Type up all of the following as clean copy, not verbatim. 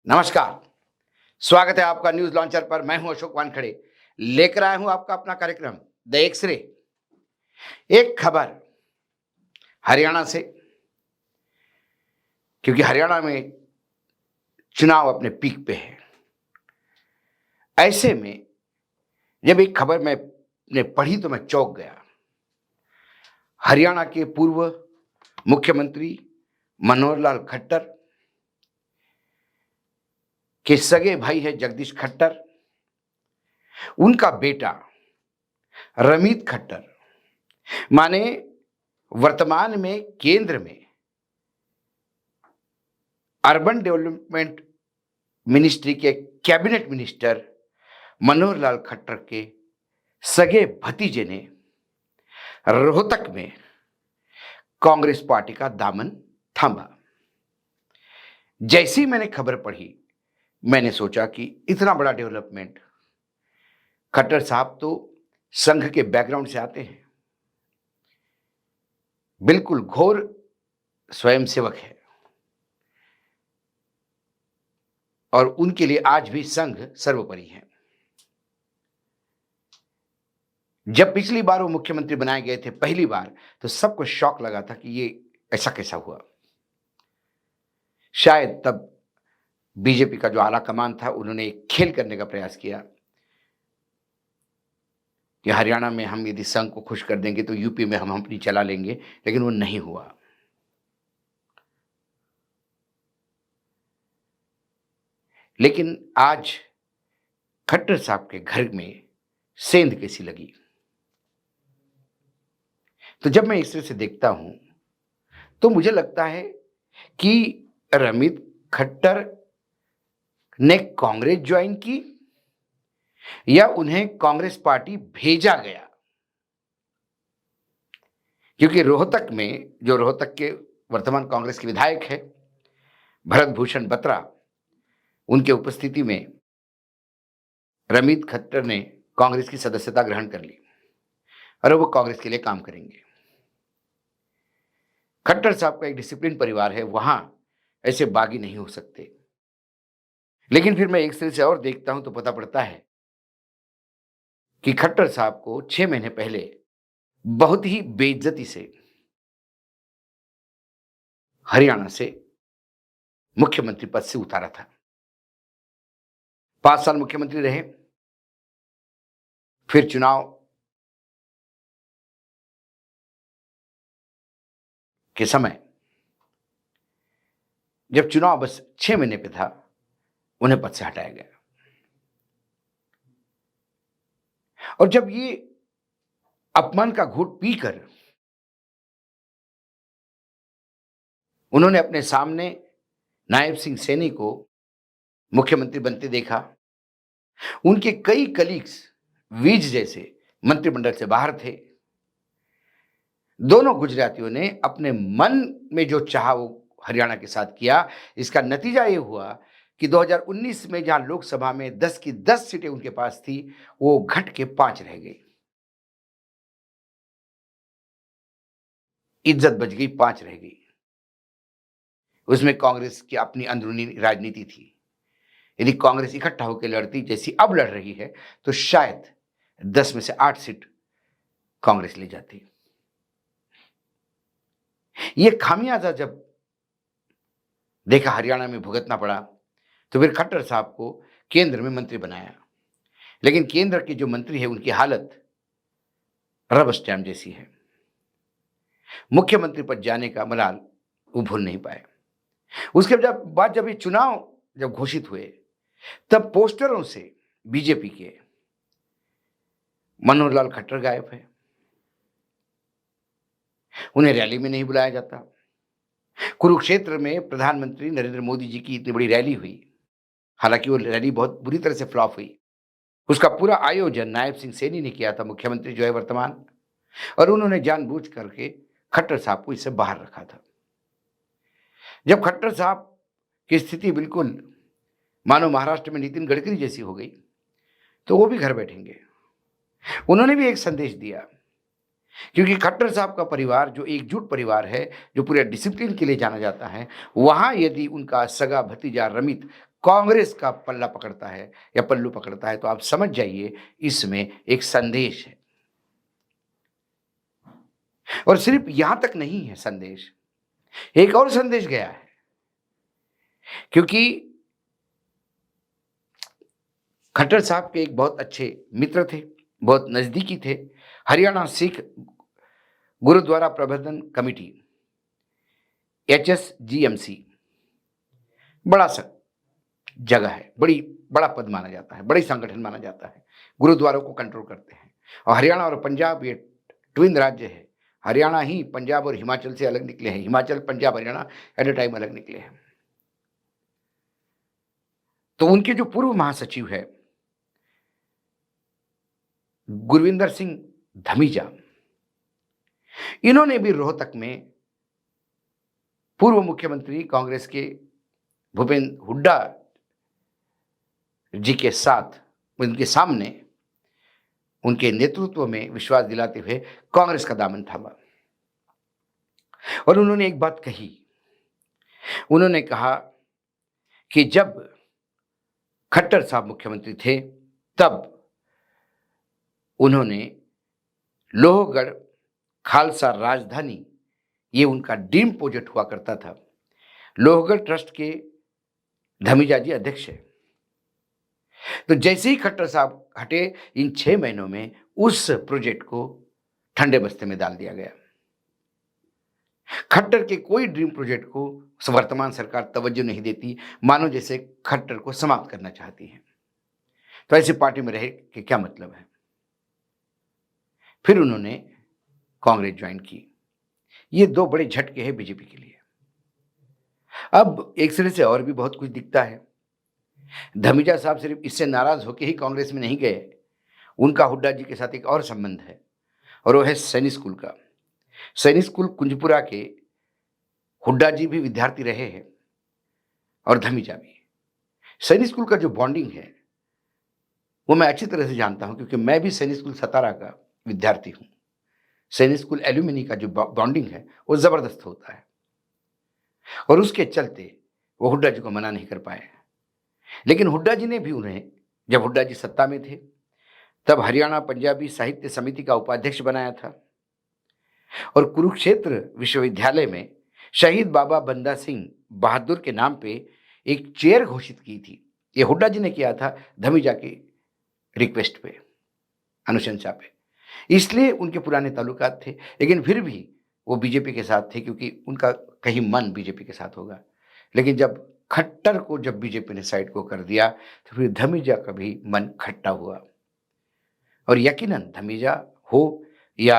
नमस्कार। स्वागत है आपका न्यूज लॉन्चर पर। मैं हूं अशोक वानखड़े, लेकर आया हूं आपका अपना कार्यक्रम द एक्सरे। एक खबर हरियाणा से, क्योंकि हरियाणा में चुनाव अपने पीक पे है। ऐसे में जब एक खबर मैंने पढ़ी तो मैं चौंक गया। हरियाणा के पूर्व मुख्यमंत्री मनोहर लाल खट्टर के सगे भाई है जगदीश खट्टर, उनका बेटा रमीत खट्टर, माने वर्तमान में केंद्र में अर्बन डेवलपमेंट मिनिस्ट्री के कैबिनेट मिनिस्टर मनोहर लाल खट्टर के सगे भतीजे ने रोहतक में कांग्रेस पार्टी का दामन थामा। जैसी मैंने खबर पढ़ी, मैंने सोचा कि इतना बड़ा डेवलपमेंट, खट्टर साहब तो संघ के बैकग्राउंड से आते हैं, बिल्कुल घोर स्वयंसेवक है और उनके लिए आज भी संघ सर्वोपरि है। जब पिछली बार वो मुख्यमंत्री बनाए गए थे पहली बार, तो सबको शॉक लगा था कि ये ऐसा कैसा हुआ। शायद तब बीजेपी का जो आला कमान था, उन्होंने एक खेल करने का प्रयास किया कि हरियाणा में हम यदि संघ को खुश कर देंगे तो यूपी में हम अपनी चला लेंगे, लेकिन वो नहीं हुआ। लेकिन आज खट्टर साहब के घर में सेंध कैसी लगी। तो जब मैं इस तरह से देखता हूं तो मुझे लगता है कि रमीत खट्टर ने कांग्रेस ज्वाइन की या उन्हें कांग्रेस पार्टी भेजा गया, क्योंकि रोहतक में जो रोहतक के वर्तमान कांग्रेस के विधायक है भरत भूषण बत्रा, उनके उपस्थिति में रमीत खट्टर ने कांग्रेस की सदस्यता ग्रहण कर ली और वो कांग्रेस के लिए काम करेंगे। खट्टर साहब का एक डिसिप्लिन परिवार है, वहां ऐसे बागी नहीं हो सकते। लेकिन फिर मैं एक तरह से और देखता हूं तो पता पड़ता है कि खट्टर साहब को 6 महीने पहले बहुत ही बेइज्जती से हरियाणा से मुख्यमंत्री पद से उतारा था। 5 साल मुख्यमंत्री रहे, फिर चुनाव के समय जब चुनाव बस 6 महीने पे था, उन्हें पद से हटाया गया। और जब ये अपमान का घूंट पीकर उन्होंने अपने सामने नायब सिंह सैनी को मुख्यमंत्री बनते देखा, उनके कई कलीग्स वीज जैसे मंत्रिमंडल से बाहर थे। दोनों गुजरातियों ने अपने मन में जो चाहा वो हरियाणा के साथ किया। इसका नतीजा ये हुआ कि 2019 में जहां लोकसभा में 10 की 10 सीटें उनके पास थी, वो घट के 5 रह गई। इज्जत बच गई, 5 रह गई। उसमें कांग्रेस की अपनी अंदरूनी राजनीति थी। यदि कांग्रेस इकट्ठा होकर लड़ती जैसी अब लड़ रही है, तो शायद 10 में से 8 सीट कांग्रेस ले जाती। ये खामियाजा जब देखा हरियाणा में भुगतना पड़ा, तो फिर खट्टर साहब को केंद्र में मंत्री बनाया। लेकिन केंद्र के जो मंत्री है, उनकी हालत रबर स्टैम्प जैसी है। मुख्यमंत्री पद जाने का मलाल वो भूल नहीं पाए। उसके बाद जब ये चुनाव जब घोषित हुए, तब पोस्टरों से बीजेपी के मनोहर लाल खट्टर गायब है। उन्हें रैली में नहीं बुलाया जाता। कुरुक्षेत्र में प्रधानमंत्री नरेंद्र मोदी जी की इतनी बड़ी रैली हुई, हालांकि वो रैली बहुत बुरी तरह से फ्लॉप हुई। उसका पूरा आयोजन नायब सिंह सैनी ने किया था, मुख्यमंत्री जो है वर्तमान, और उन्होंने जानबूझ करके खट्टर साहब को इससे बाहर रखा था। जब खट्टर साहब की स्थिति बिल्कुल मानो महाराष्ट्र में नितिन गडकरी जैसी हो गई, तो वो भी घर बैठेंगे। उन्होंने भी एक संदेश दिया क्योंकि खट्टर साहब का परिवार जो एकजुट परिवार है, जो पूरे डिसिप्लिन के लिए जाना जाता है, वहाँ यदि उनका सगा भतीजा रमित कांग्रेस का पल्ला पकड़ता है या पल्लू पकड़ता है, तो आप समझ जाइए इसमें एक संदेश है। और सिर्फ यहां तक नहीं है संदेश, एक और संदेश गया है, क्योंकि खट्टर साहब के एक बहुत अच्छे मित्र थे, बहुत नजदीकी थे। हरियाणा सिख गुरुद्वारा प्रबंधन कमेटी, HSGMC, बड़ा सा जगह है, बड़ा पद माना जाता है, बड़ी संगठन माना जाता है, गुरुद्वारों को कंट्रोल करते हैं। और हरियाणा और पंजाब ये ट्विन राज्य है। हरियाणा ही पंजाब और हिमाचल से अलग निकले हैं, Himachal Punjab Haryana at a time अलग निकले हैं। तो उनके जो पूर्व महासचिव है गुरविंदर सिंह धमीजा, इन्होंने भी रोहतक में पूर्व मुख्यमंत्री कांग्रेस के भूपेंद्र हुड्डा जी के साथ, उनके सामने, उनके नेतृत्व में विश्वास दिलाते हुए कांग्रेस का दामन थामा। और उन्होंने एक बात कही, उन्होंने कहा कि जब खट्टर साहब मुख्यमंत्री थे तब उन्होंने लोहगढ़ खालसा राजधानी, ये उनका ड्रीम प्रोजेक्ट हुआ करता था। लोहगढ़ ट्रस्ट के धमीजा जी अध्यक्ष है। तो जैसे ही खट्टर साहब हटे, इन 6 महीनों में उस प्रोजेक्ट को ठंडे बस्ते में डाल दिया गया। खट्टर के कोई ड्रीम प्रोजेक्ट को वर्तमान सरकार तवज्जो नहीं देती, मानो जैसे खट्टर को समाप्त करना चाहती है। तो ऐसी पार्टी में रहे कि क्या मतलब है। फिर उन्होंने कांग्रेस ज्वाइन की। ये 2 बड़े झटके हैं बीजेपी के लिए। अब एक सिरे से और भी बहुत कुछ दिखता है। धमीजा साहब सिर्फ इससे नाराज होकर ही कांग्रेस में नहीं गए, उनका हुड्डा जी के साथ एक और संबंध है, और वो है सैनिक स्कूल का। सैनिक स्कूल कुंजपुरा के हुड्डा जी भी विद्यार्थी रहे हैं और धमीजा भी। सैनिक स्कूल का जो बॉन्डिंग है वो मैं अच्छी तरह से जानता हूं, क्योंकि मैं भी सैनिक स्कूल सतारा का विद्यार्थी हूं। सैनिक स्कूल एल्यूमिनी का जो बॉन्डिंग है वो जबरदस्त होता है, और उसके चलते वो हुड्डा जी को मना नहीं कर पाए। लेकिन हुड्डा जी ने भी उन्हें, जब हुड्डा जी सत्ता में थे तब हरियाणा पंजाबी साहित्य समिति का उपाध्यक्ष बनाया था, और कुरुक्षेत्र विश्वविद्यालय में शहीद बाबा बंदा सिंह बहादुर के नाम पे एक चेयर घोषित की थी। ये हुड्डा जी ने किया था धमीजा की रिक्वेस्ट पे, अनुशंसा पे। इसलिए उनके पुराने ताल्लुकात थे, लेकिन फिर भी वो बीजेपी के साथ थे, क्योंकि उनका कहीं मन बीजेपी के साथ होगा। लेकिन जब खट्टर को जब बीजेपी ने साइड को कर दिया, तो फिर धमीजा का भी मन खट्टा हुआ। और यकीनन धमीजा हो या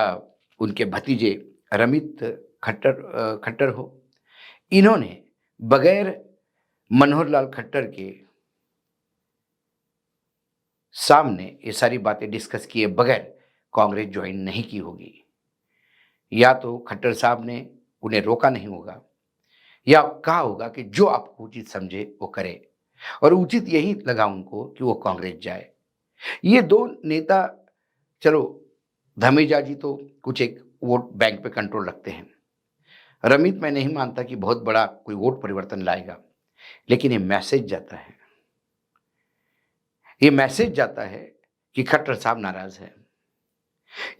उनके भतीजे रमित खट्टर हो, इन्होंने बगैर मनोहर लाल खट्टर के सामने ये सारी बातें डिस्कस किए बगैर कांग्रेस ज्वाइन नहीं की होगी। या तो खट्टर साहब ने उन्हें रोका नहीं होगा, या कहा होगा कि जो आपको उचित समझे वो करे, और उचित यही लगा उनको कि वो कांग्रेस जाए। ये 2 नेता, चलो धमीजा जी तो कुछ एक वोट बैंक पे कंट्रोल रखते हैं, रमित मैं नहीं मानता कि बहुत बड़ा कोई वोट परिवर्तन लाएगा, लेकिन ये मैसेज जाता है, ये मैसेज जाता है कि खट्टर साहब नाराज है।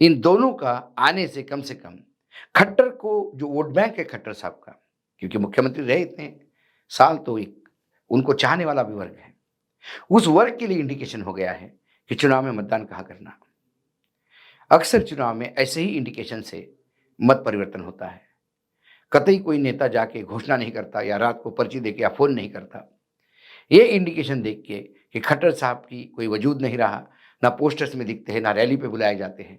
इन दोनों का आने से कम खट्टर को जो वोट बैंक है खट्टर साहब का, क्योंकि मुख्यमंत्री रहे इतने साल, तो एक उनको चाहने वाला भी वर्ग है, उस वर्ग के लिए इंडिकेशन हो गया है कि चुनाव में मतदान कहाँ करना। अक्सर चुनाव में ऐसे ही इंडिकेशन से मत परिवर्तन होता है। कतई कोई नेता जाके घोषणा नहीं करता, या रात को पर्ची देके या फोन नहीं करता। ये इंडिकेशन देख के कि खट्टर साहब की कोई वजूद नहीं रहा, ना पोस्टर्स में दिखते हैं, ना रैली पे बुलाए जाते हैं,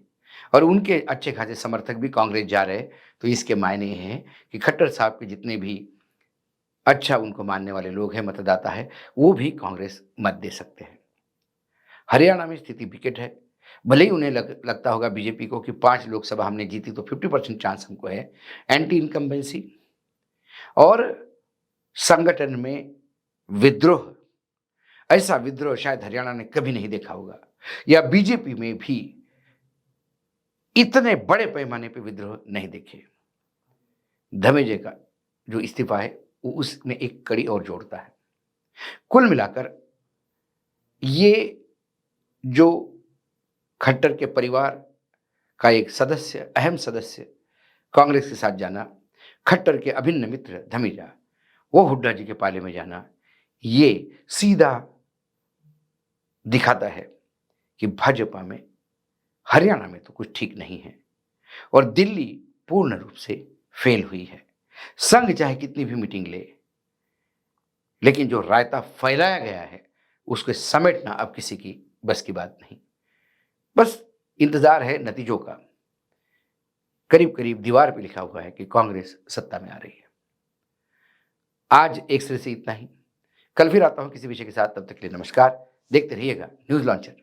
और उनके अच्छे खासे समर्थक भी कांग्रेस जा रहे, तो इसके मायने ये हैं कि खट्टर साहब के जितने भी अच्छा उनको मानने वाले लोग हैं, मतदाता है, वो भी कांग्रेस मत दे सकते हैं। हरियाणा में स्थिति विकट है। भले ही उन्हें लगता होगा बीजेपी को कि 5 लोकसभा हमने जीती तो 50% चांस हमको है, एंटी इनकम्बेंसी और संगठन में विद्रोह, ऐसा विद्रोह शायद हरियाणा ने कभी नहीं देखा होगा, या बीजेपी में भी इतने बड़े पैमाने पे विद्रोह नहीं देखे। धमेजे का जो इस्तीफा है वो उसमें एक कड़ी और जोड़ता है। कुल मिलाकर ये जो खट्टर के परिवार का एक सदस्य, अहम सदस्य कांग्रेस के साथ जाना, खट्टर के अभिन्न मित्र धमीजा, वो हुड्डा जी के पाले में जाना, ये सीधा दिखाता है कि भाजपा में, हरियाणा में तो कुछ ठीक नहीं है और दिल्ली पूर्ण रूप से फेल हुई है। संघ चाहे कितनी भी मीटिंग ले, लेकिन जो रायता फैलाया गया है उसको समेटना अब किसी की बस की बात नहीं। बस इंतजार है नतीजों का। करीब करीब दीवार पे लिखा हुआ है कि कांग्रेस सत्ता में आ रही है। आज एक सिरे से इतना ही। कल फिर आता हूं किसी विषय के साथ, तब तक के लिए नमस्कार। देखते रहिएगा न्यूज लॉन्चर।